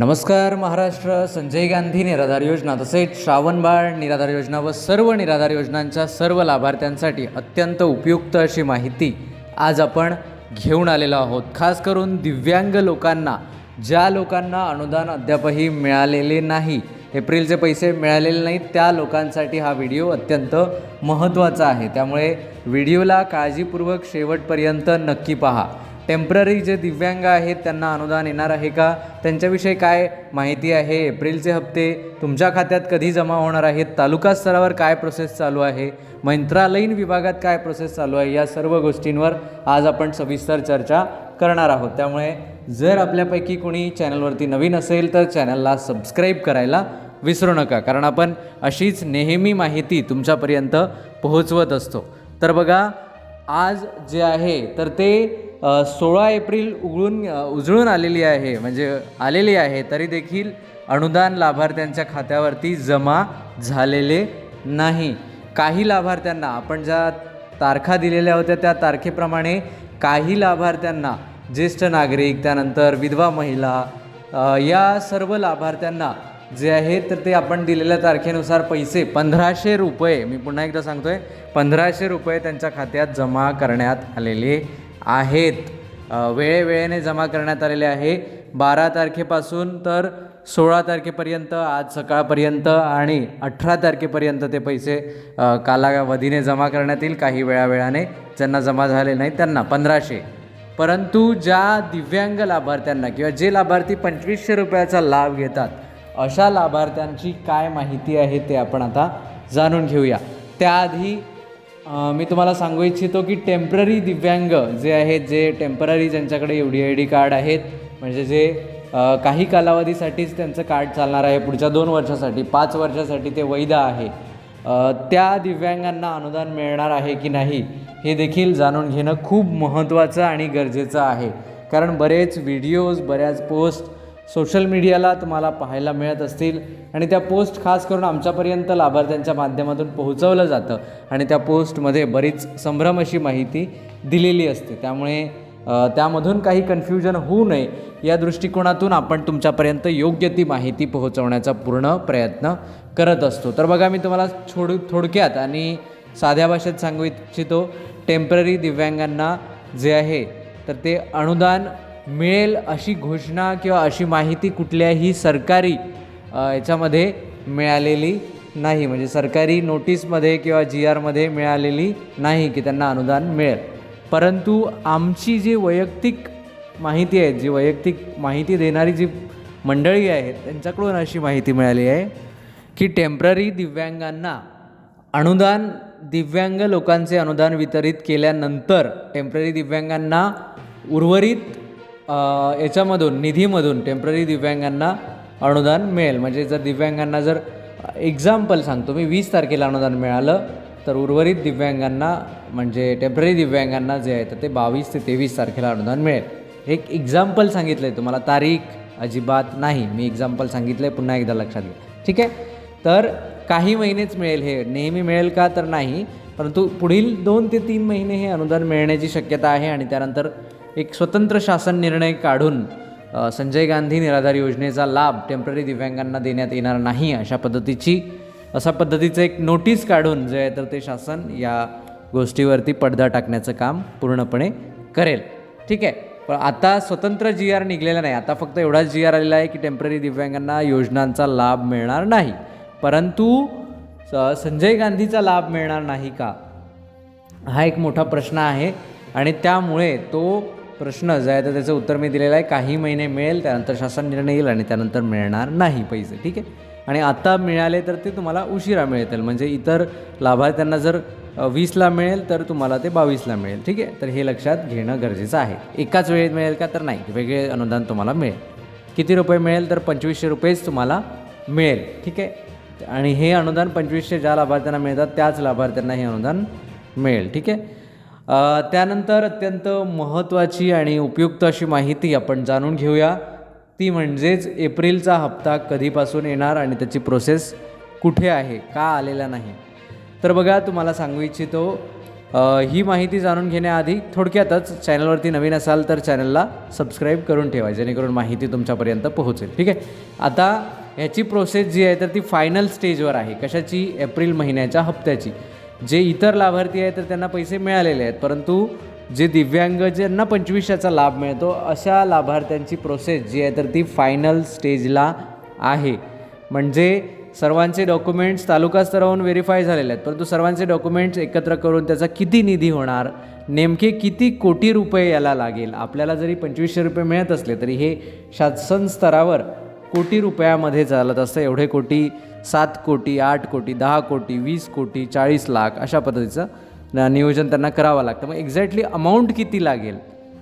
नमस्कार महाराष्ट्र. संजय गांधी निराधार योजना तसेच श्रावणबाळ निराधार योजना व सर्व निराधार योजनांच्या सर्व लाभार्थ्यांसाठी अत्यंत उपयुक्त अशी माहिती आज आपण घेऊन आलेलो आहोत. खास करून दिव्यांग लोकांना, ज्या लोकांना अनुदान अद्यापही मिळालेले नाही, एप्रिलचे पैसे मिळालेले नाहीत, त्या लोकांसाठी हा व्हिडिओ अत्यंत महत्त्वाचा आहे. त्यामुळे व्हिडिओला काळजीपूर्वक शेवटपर्यंत नक्की पहा. टेम्पररी जे दिव्यांग आहेत त्यांना अनुदान येणार आहे का, त्यांच्याविषयी काय माहिती आहे, एप्रिलचे हप्ते तुमच्या खात्यात कधी जमा होणार आहेत, तालुका स्तरावर काय प्रोसेस चालू आहे, मंत्रालयीन विभागात काय प्रोसेस चालू आहे, या सर्व गोष्टींवर आज आपण सविस्तर चर्चा करणार आहोत. त्यामुळे जर आपल्यापैकी कोणी चॅनलवरती नवीन असेल तर चॅनलला सबस्क्राईब करायला विसरू नका, कारण आपण अशीच नेहमी माहिती तुमच्यापर्यंत पोहोचवत असतो. तर बघा, आज जे आहे तर ते 16 एप्रिल उजळून आलेली आहे, म्हणजे आलेली आहे, तरी देखील अनुदान लाभार्थ्यांच्या खात्यावरती जमा झालेले नाही. काही लाभार्थ्यांना आपण ज्या तारखा दिलेल्या होत्या त्या तारखेप्रमाणे काही लाभार्थ्यांना, ज्येष्ठ नागरिक, त्यानंतर विधवा महिला, या सर्व लाभार्थ्यांना जे आहे तर ते आपण दिलेल्या तारखेनुसार पैसे 1500 रुपये, मी पुन्हा एकदा सांगतो आहे, 1500 रुपये त्यांच्या खात्यात जमा करण्यात आलेले आहेत. वेळेने जमा करण्यात आलेले आहे. 12 तारखेपासून तर 16 तारखेपर्यंत, आज सकाळपर्यंत आणि 18 तारखेपर्यंत ते पैसे कालावधीने जमा करण्यात येईल. काही वेळाने ज्यांना जमा झाले नाही त्यांना 1500. परंतु ज्या दिव्यांग लाभार्थ्यांना किंवा जे लाभार्थी 2500 रुपयाचा लाभ घेतात, अशा लाभार्थ्यांची काय माहिती आहे ते आपण आता जाणून घेऊया. त्याआधी मी तुम्हाला सांगू इच्छितो की टेम्पररी दिव्यांग जे आहेत, जे टेम्पररी ज्यांच्याकडे UDID कार्ड आहेत, म्हणजे जे काही कालावधीसाठीच त्यांचं कार्ड चालणार आहे, पुढच्या 2 वर्षासाठी, 5 वर्षासाठी ते वैध आहे, त्या दिव्यांगांना अनुदान मिळणार आहे की नाही हे देखील जाणून घेणं खूप महत्त्वाचं आणि गरजेचं आहे. कारण बरेच व्हिडिओज, बऱ्याच पोस्ट सोशल मीडियाला तुम्हाला पाहायला मिळत असतील आणि त्या पोस्ट खास करून आमच्यापर्यंत लाभार्थ्यांच्या माध्यमातून पोहोचवलं जातं आणि त्या पोस्टमध्ये बरीच संभ्रम अशी माहिती दिलेली असते. त्यामुळे त्यामधून काही कन्फ्युजन होऊ नये या दृष्टिकोनातून आपण तुमच्यापर्यंत योग्य ती माहिती पोहोचवण्याचा पूर्ण प्रयत्न करत असतो. तर बघा, मी तुम्हाला थोडक्यात आणि साध्या भाषेत सांगू इच्छितो. टेम्पररी दिव्यांगांना जे आहे तर ते अनुदान मिळेल अशी घोषणा किंवा अशी माहिती कुठल्याही सरकारी याच्यामध्ये मिळालेली नाही, म्हणजे सरकारी नोटीसमध्ये किंवा GRमध्ये मिळालेली नाही की त्यांना अनुदान मिळेल. परंतु आमची जी वैयक्तिक माहिती आहे, जी वैयक्तिक माहिती देणारी जी मंडळी आहेत त्यांच्याकडून अशी माहिती मिळाली आहे की टेम्पररी दिव्यांगांना अनुदान, दिव्यांग लोकांचे अनुदान वितरित केल्यानंतर टेम्पररी दिव्यांगांना उर्वरित याच्यामधून, निधीमधून टेम्पररी दिव्यांगांना अनुदान मिळेल. म्हणजे जर दिव्यांगांना, जर एक्झाम्पल सांगतो मी, 20 तारखेला अनुदान मिळालं तर उर्वरित दिव्यांगांना, म्हणजे टेम्पररी दिव्यांगांना जे आहे तर ते 22 ते 23 तारखेला अनुदान मिळेल. एक एक्झाम्पल सांगितलं आहे तुम्हाला, तारीख अजिबात नाही, मी एक्झाम्पल सांगितलं आहे, पुन्हा एकदा लक्षात घ्या, ठीक आहे. तर काही महिनेच मिळेल, हे नेहमी मिळेल का तर नाही, परंतु पुढील 2 ते 3 महिने हे अनुदान मिळण्याची शक्यता आहे. आणि त्यानंतर एक स्वतंत्र शासन निर्णय काढून संजय गांधी निराधार योजनेचा लाभ टेम्पररी दिव्यांगांना देण्यात येणार नाही, अशा पद्धतीचं एक नोटीस काढून जे आहे तर ते शासन या गोष्टीवरती पडदा टाकण्याचं काम पूर्णपणे करेल, ठीक आहे. पण आता स्वतंत्र GR निघलेला नाही, आता फक्त एवढाच GR आलेला आहे की टेम्पररी दिव्यांगांना योजनांचा लाभ मिळणार नाही. परंतु संजय गांधीचा लाभ मिळणार नाही का, हा एक मोठा प्रश्न आहे. आणि त्यामुळे तो प्रश्न जो आहे तर त्याचं उत्तर मी दिलेलं आहे. काही महिने मिळेल, त्यानंतर शासन निर्णय येईल आणि त्यानंतर मिळणार नाही पैसे, ठीक आहे. आणि आता मिळाले तर ते तुम्हाला उशिरा मिळतील, म्हणजे इतर लाभार्थ्यांना जर 20ला मिळेल तर तुम्हाला ते 22ला मिळेल, ठीक आहे. तर हे लक्षात घेणं गरजेचं आहे. एकाच वेळेत मिळेल का तर नाही, वेगळे अनुदान तुम्हाला मिळेल. किती रुपये मिळेल तर 2500 रुपयेच तुम्हाला मिळेल, ठीक आहे. आणि हे अनुदान 2500 ज्या लाभार्थ्यांना मिळतात त्याच लाभार्थ्यांना हे अनुदान मिळेल, ठीक आहे. त्यानंतर अत्यंत महत्त्वाची आणि उपयुक्त अशी माहिती आपण जाणून घेऊया, ती म्हणजेच एप्रिलचा हप्ता कधीपासून येणार आणि त्याची प्रोसेस कुठे आहे, का आलेला नाही. तर बघा, तुम्हाला सांगू इच्छितो ही माहिती जाणून घेण्याआधी थोडक्यातच चॅनलवरती नवीन असाल तर चॅनलला सबस्क्राईब करून ठेवा, जेणेकरून माहिती तुमच्यापर्यंत पोहोचेल. ठीक आहे. आता ह्याची प्रोसेस जी आहे तर ती फायनल स्टेजवर आहे. कशाची? एप्रिल महिन्याच्या हप्त्याची. जे इतर लाभार्थी आहेत तर त्यांना पैसे मिळालेले आहेत, परंतु जे दिव्यांग ज्यांना 2500चा लाभ मिळतो अशा लाभार्थ्यांची प्रोसेस जी आहे तर ती फायनल स्टेजला आहे. म्हणजे सर्वांचे डॉक्युमेंट्स तालुका स्तरावरून व्हेरीफाय झालेले आहेत, परंतु सर्वांचे डॉक्युमेंट्स एकत्र करून त्याचा किती निधी होणार, नेमके किती कोटी रुपये याला लागेल. आपल्याला जरी 2500 रुपये मिळत असले तरी हे शासन स्तरावर कोटी रुपयामध्ये चालत असतं. एवढे कोटी 7 कोटी, 8 कोटी, 10 कोटी, 20 कोटी, 40 लाख अशा पद्धतीचं नियोजन त्यांना करावं लागतं. मग एक्झॅक्टली अमाऊंट किती लागेल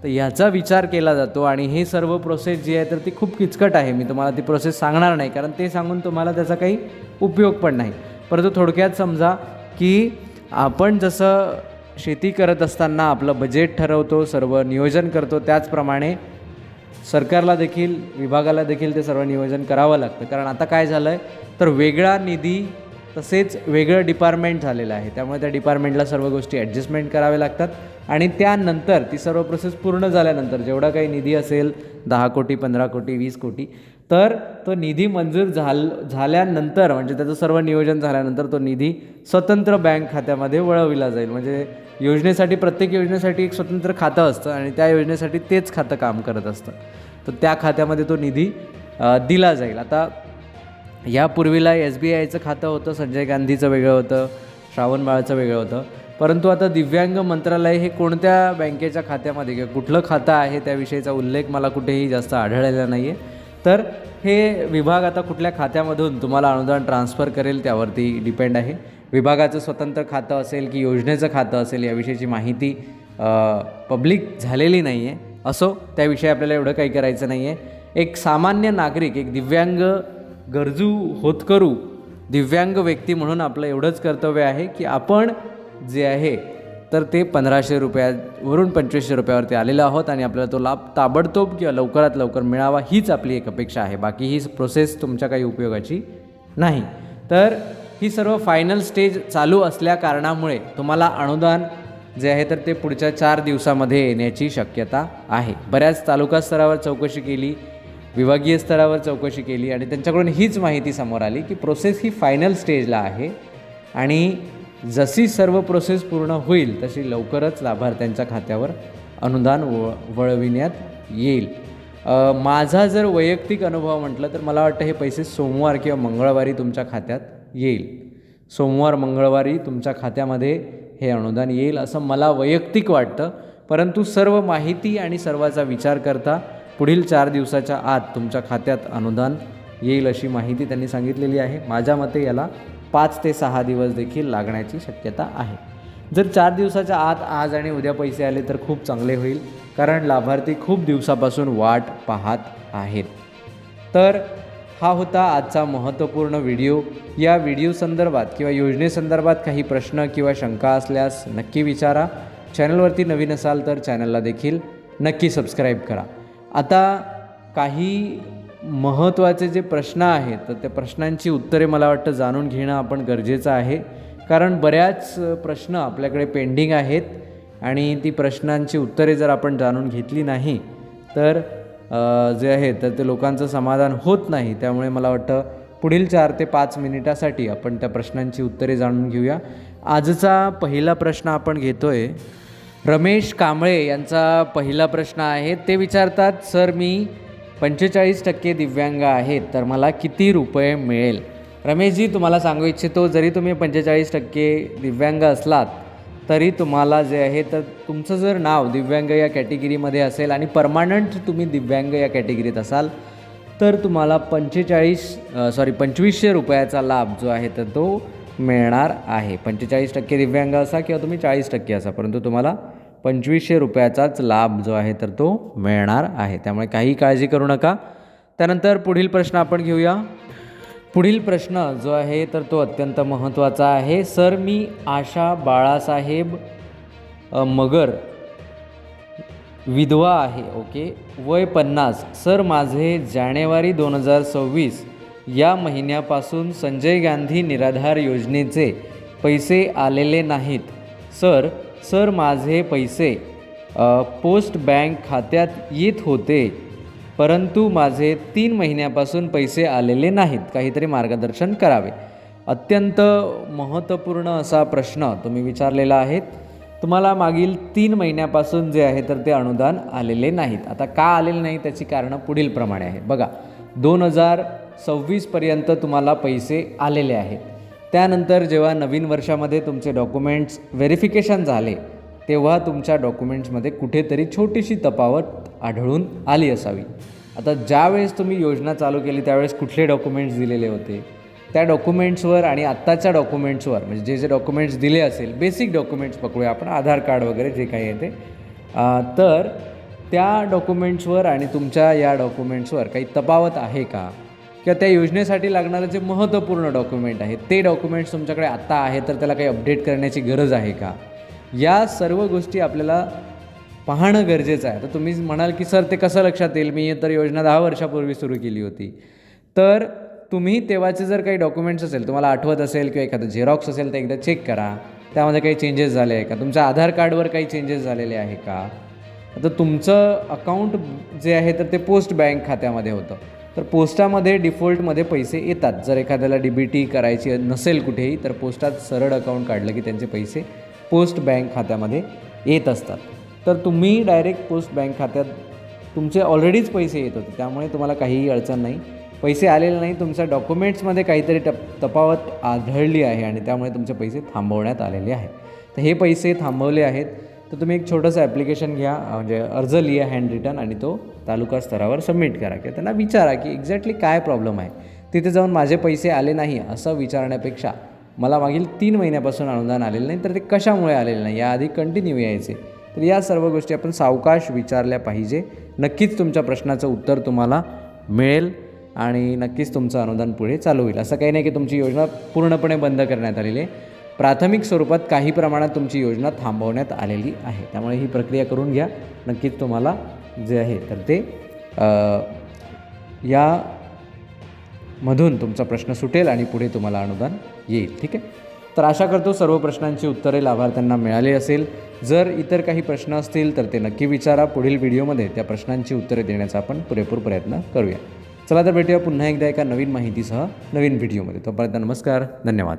तर ह्याचा विचार केला जातो. आणि हे सर्व प्रोसेस जी आहे तर ती खूप किचकट आहे. मी तुम्हाला ती प्रोसेस सांगणार नाही, कारण ते सांगून तुम्हाला त्याचा काही उपयोग पण नाही. परंतु थोडक्यात समजा की आपण जसं शेती करत असताना आपलं बजेट ठरवतो, सर्व नियोजन करतो, त्याचप्रमाणे सरकारला देखील, विभागाला देखील ते सर्व नियोजन करावं लागतं. कारण आता काय झालं आहे तर वेगळा निधी तसेच वेगळं डिपार्टमेंट झालेलं आहे. त्यामुळे त्या डिपार्टमेंटला सर्व गोष्टी ॲडजस्टमेंट कराव्या लागतात. आणि त्यानंतर ती सर्व प्रोसेस पूर्ण झाल्यानंतर जेवढा काही निधी असेल 10 कोटी, 15 कोटी, 20 कोटी, तर तो निधी मंजूर झाल्यानंतर म्हणजे त्याचं सर्व नियोजन झाल्यानंतर तो निधी स्वतंत्र बँक खात्यामध्ये वळविला जाईल. म्हणजे योजनेसाठी, प्रत्येक योजनेसाठी एक स्वतंत्र खातं असतं आणि त्या योजनेसाठी तेच खातं काम करत असतं. तर त्या खात्यामध्ये तो निधी दिला जाईल. आता यापूर्वीला SBIचं खातं होतं, संजय गांधीचं वेगळं होतं, श्रावण बाळचं वेगळं होतं. परंतु आता दिव्यांग मंत्रालय हे कोणत्या बँकेच्या खात्यामध्ये किंवा कुठलं खातं आहे त्याविषयीचा उल्लेख मला कुठेही जास्त आढळलेला नाही आहे. तर हे विभाग आता कुठल्या खात्यामधून तुम्हाला अनुदान ट्रान्सफर करेल त्यावरती डिपेंड आहे. विभागाचं स्वतंत्र खातं असेल की योजनेचं खातं असेल याविषयीची माहिती पब्लिक झालेली नाही आहे. असो, त्याविषयी आपल्याला एवढं काही करायचं नाही आहे. एक सामान्य नागरिक, एक दिव्यांग गरजू होतकरू दिव्यांग व्यक्ती म्हणून आपलं एवढंच कर्तव्य आहे की आपण जे आहे तर ते 1500 रुपयावरून 2500 रुपयावरती आलेलो आहोत आणि आपल्याला तो लाभ ताबडतोब किंवा लवकरात लवकर मिळावा हीच आपली एक अपेक्षा आहे. बाकी ही प्रोसेस तुमच्या काही उपयोगाची नाही. तर ही सर्व फायनल स्टेज चालू असल्या कारणामुळे तुम्हाला अनुदान जे आहे तर ते पुढच्या 4 दिवसामध्ये येण्याची शक्यता आहे. बऱ्याच तालुका स्तरावर चौकशी केली, विभागीय स्तरावर चौकशी केली आणि त्यांच्याकडून हीच माहिती समोर आली की प्रोसेस ही फायनल स्टेजला आहे आणि जशी सर्व प्रोसेस पूर्ण होईल तशी लवकरच लाभार्थ्यांच्या खात्यावर अनुदान वळविण्यात येईल. माझा जर वैयक्तिक अनुभव म्हटलं तर मला वाटतं हे पैसे सोमवार किंवा मंगळवारी तुमच्या खात्यात येईल. सोमवार मंगळवारी तुमच्या खात्यामध्ये हे अनुदान येईल असं मला वैयक्तिक वाटतं. परंतु सर्व माहिती आणि सर्वाचा विचार करता पुढील 4 दिवसाच्या आत तुमच्या खात्यात अनुदान येईल अशी माहिती त्यांनी सांगितलेली आहे. माझ्या मते याला 5 ते 6 दिवस देखील लागण्याची शक्यता आहे. जर 4 दिवसाच्या आत आज आणि उद्या पैसे आले तर खूप चांगले होईल, कारण लाभार्थी खूप दिवसापासून वाट पाहत आहेत. तर हा होता आजचा महत्त्वपूर्ण व्हिडिओ. या व्हिडिओ संदर्भात किंवा योजनेसंदर्भात काही प्रश्न किंवा शंका असल्यास नक्की विचारा. चॅनलवरती नवीन असाल तर चॅनलला देखील नक्की सबस्क्राईब करा. आता काही महत्त्वाचे जे प्रश्न आहेत तर त्या प्रश्नांची उत्तरे मला वाटतं जाणून घेणं आपण गरजेचं आहे, कारण बऱ्याच प्रश्न आपल्याकडे पेंडिंग आहेत आणि ती प्रश्नांची उत्तरे जर आपण जाणून घेतली नाही तर जे आहे तर ते लोकांचं समाधान होत नाही. त्यामुळे मला वाटतं पुढील 4 ते 5 मिनिटासाठी आपण त्या प्रश्नांची उत्तरे जाणून घेऊया. आजचा पहिला प्रश्न आपण घेतोय. रमेश कांबळे यांचा पहिला प्रश्न आहे. ते विचारतात, सर मी 45% दिव्यांग आहेत तर मला किती रुपये मिळेल? रमेशजी, तुम्हाला सांगू इच्छितो, जरी तुम्ही 45% दिव्यांग असलात तरी तुम्हाला जे आहे तर तुमचं जर नाव दिव्यांग या कॅटेगरीमध्ये असेल आणि परमानंट तुम्ही दिव्यांग या कॅटेगरीत असाल तर तुम्हाला 2500 रुपयाचा लाभ जो आहे तर तो मिळणार आहे. 45% दिव्यांग असा किंवा तुम्ही 40% असा, परंतु तुम्हाला 2500 रुपयाचाच लाभ जो आहे तर तो मिळणार आहे. त्यामुळे काही काळजी करू नका. त्यानंतर पुढील प्रश्न आपण घेऊया. पुढील प्रश्न जो आहे तर तो अत्यंत महत्त्वाचा आहे. सर मी आशा बाळासाहेब मगर, विधवा आहे. ओके, वय 50. सर माझे जानेवारी 2026 या महिन्यापासून संजय गांधी निराधार योजनेचे पैसे आलेले नाहीत. सर सर माझे पैसे पोस्ट बँक खात्यात येत होते, परंतु माझे 3 महिन्यापासून पैसे आलेले नाहीत, काहीतरी मार्गदर्शन करावे. अत्यंत महत्त्वपूर्ण असा प्रश्न तुम्ही विचारलेला आहे. तुम्हाला मागील 3 महिन्यापासून जे आहे तर ते अनुदान आलेले नाहीत. आता का आलेले नाही त्याची कारणं पुढीलप्रमाणे आहे. बघा, 2026पर्यंत तुम्हाला पैसे आलेले आहेत. त्यानंतर जेव्हा नवीन वर्षामध्ये तुमचे डॉक्युमेंट्स व्हेरिफिकेशन झाले तेव्हा तुमच्या डॉक्युमेंट्समध्ये कुठेतरी छोटीशी तफावत आढळून आली असावी. आता ज्यावेळेस तुम्ही योजना चालू केली त्यावेळेस कुठले डॉक्युमेंट्स दिलेले होते, त्या डॉक्युमेंट्सवर आणि आत्ताच्या डॉक्युमेंट्सवर म्हणजे जे डॉक्युमेंट्स दिले असेल, बेसिक डॉक्युमेंट्स पकडूया आपण, आधार कार्ड वगैरे जे काही आहे ते, तर त्या डॉक्युमेंट्सवर आणि तुमच्या या डॉक्युमेंट्सवर काही तफावत आहे का, किंवा त्या योजनेसाठी लागणारं जे महत्त्वपूर्ण डॉक्युमेंट आहे ते डॉक्युमेंट्स तुमच्याकडे आत्ता आहे तर त्याला काही अपडेट करण्याची गरज आहे का, या सर्व गोष्टी आपल्याला पाहणं गरजेचं आहे. तर तुम्ही म्हणाल की सर ते कसं लक्षात येईल, मी तर योजना 10 वर्षापूर्वी सुरू केली होती. तर तुम्ही तेव्हाचे जर काही डॉक्युमेंट्स असेल, तुम्हाला आठवत असेल किंवा एखादं झेरॉक्स असेल तर एकदा चेक करा, त्यामध्ये काही चेंजेस झाले आहे का, तुमच्या आधार कार्डवर काही चेंजेस झालेले आहे का. आता तुमचं अकाउंट जे आहे तर ते पोस्ट बँक खात्यामध्ये होतं, तर पोस्टामध्ये डिफॉल्टमध्ये पैसे येतात. जर एखाद्याला DBT करायची नसेल कुठेही तर पोस्टात सरळ अकाउंट काढलं की त्यांचे पैसे पोस्ट बँक खात्यामध्ये येत असतात. तर तुम्ही डायरेक्ट पोस्ट बँक खात्यात तुमचे ऑलरेडीच पैसे येत होते, त्यामुळे तुम्हाला काहीही अडचण नाही. पैसे आलेले नाही, तुमच्या डॉक्युमेंट्समध्ये काहीतरी तफावत आढळली आहे आणि त्यामुळे तुमचे पैसे थांबवण्यात आलेले आहेत. तर हे पैसे थांबवले आहेत तर तुम्ही एक छोटंसं ॲप्लिकेशन घ्या, म्हणजे अर्ज लिहा हँड रिटन, आणि तो तालुका स्तरावर सबमिट करा किंवा त्यांना विचारा की एक्झॅक्टली काय प्रॉब्लेम आहे. तिथे जाऊन माझे पैसे आले नाही असं विचारण्यापेक्षा मला मागील 3 महिन्यापासून अनुदान आलेलं नाही तर ते कशामुळे आलेलं नाही याआधी कंटिन्यू यायचे. तर या सर्व गोष्टी आपण सावकाश विचारल्या पाहिजे. नक्कीच तुमच्या प्रश्नाचं उत्तर तुम्हाला मिळेल आणि नक्कीच तुमचं अनुदान पुढे चालू होईल. असं काही नाही की तुमची योजना पूर्णपणे बंद करण्यात आलेली आहे. प्राथमिक स्वरूपात काही प्रमाणात तुमची योजना थांबवण्यात आलेली आहे. त्यामुळे ही प्रक्रिया करून घ्या. नक्कीच तुम्हाला जे आहे तर ते यामधून तुमचा प्रश्न सुटेल आणि पुढे तुम्हाला अनुदान येईल. ठीक आहे. तर आशा करतो सर्व प्रश्नांची उत्तरे लाभार्थ्यांना मिळाली असेल. जर इतर काही प्रश्न असतील तर ते नक्की विचारा. पुढील व्हिडिओमध्ये त्या प्रश्नांची उत्तरे देण्याचा आपण पुरेपूर प्रयत्न करूया. चला तर भेटूया पुन्हा एकदा एका नवीन माहितीसह नवीन व्हिडिओमध्ये. तोपर्यंत नमस्कार, धन्यवाद.